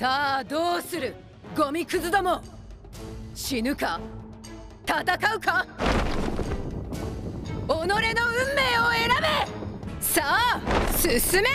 さあどうするゴミクズども。死ぬか戦うか己の運命を選べ。さあ進め。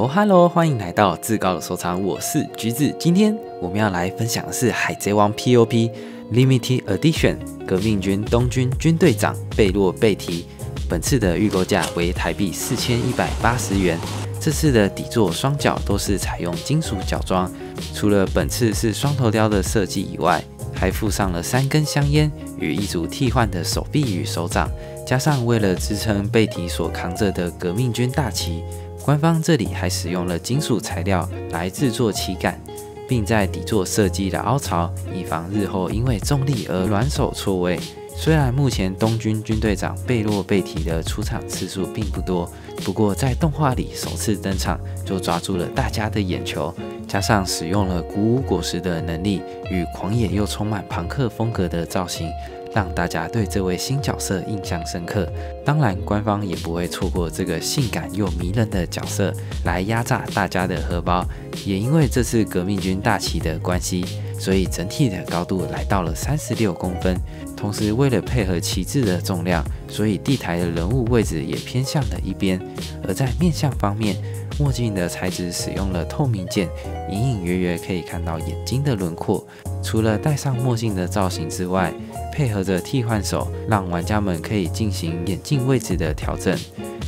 Hello， 欢迎来到至高的收藏，我是橘子。今天我们要来分享的是《海贼王 POP Limited Edition》革命军东军军队长贝洛贝提。本次的预购价为台币4180元。这次的底座双脚都是采用金属脚装，除了本次是双头雕的设计以外，还附上了3根香烟与一组替换的手臂与手掌，加上为了支撑贝提所扛着的革命军大旗。官方这里还使用了金属材料来制作旗杆，并在底座设计了凹槽，以防日后因为重力而软手错位。虽然目前东军军队长贝洛贝提的出场次数并不多，不过在动画里首次登场就抓住了大家的眼球，加上使用了鼓舞果实的能力与狂野又充满朋克风格的造型，让大家对这位新角色印象深刻。当然，官方也不会错过这个性感又迷人的角色来压榨大家的荷包。也因为这次革命军大旗的关系，所以整体的高度来到了36公分。同时，为了配合旗帜的重量，所以地台的人物位置也偏向了一边。而在面相方面，墨镜的材质使用了透明件，隐隐约约可以看到眼睛的轮廓。除了戴上墨镜的造型之外，配合着替换手，让玩家们可以进行眼镜位置的调整。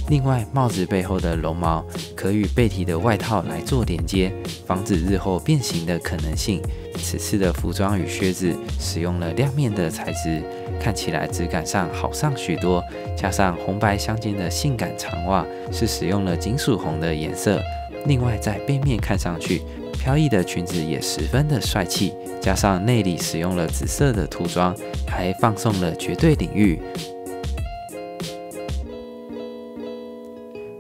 另外，帽子背后的绒毛可与贝提的外套来做连接，防止日后变形的可能性。此次的服装与靴子使用了亮面的材质，看起来质感上好上许多。加上红白相间的性感长袜是使用了金属红的颜色。另外，在背面看上去，飘逸的裙子也十分的帅气。加上内里使用了紫色的涂装，还放送了绝对领域。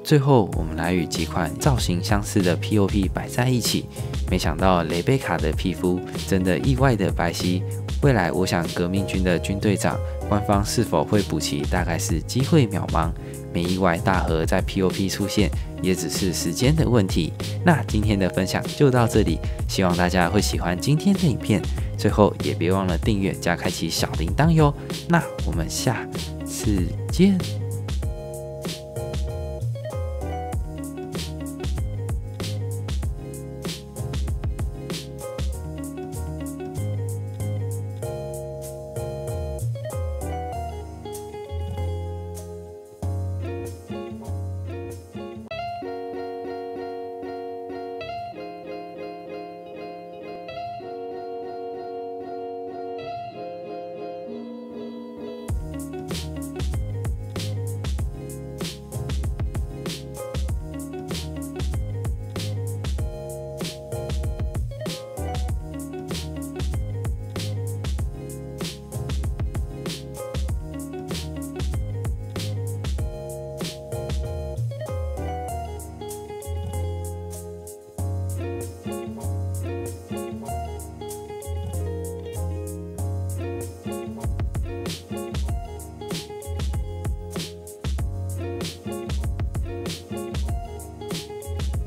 最后，我们来与几款造型相似的 POP 摆在一起，没想到雷贝卡的皮肤真的意外的白皙。未来，我想革命军的军队长官方是否会补齐，大概是机会渺茫。没意外，大和在 POP 出现，也只是时间的问题。那今天的分享就到这里，希望大家会喜欢今天的影片。最后，也别忘了订阅加开启小铃铛哟。那我们下次见。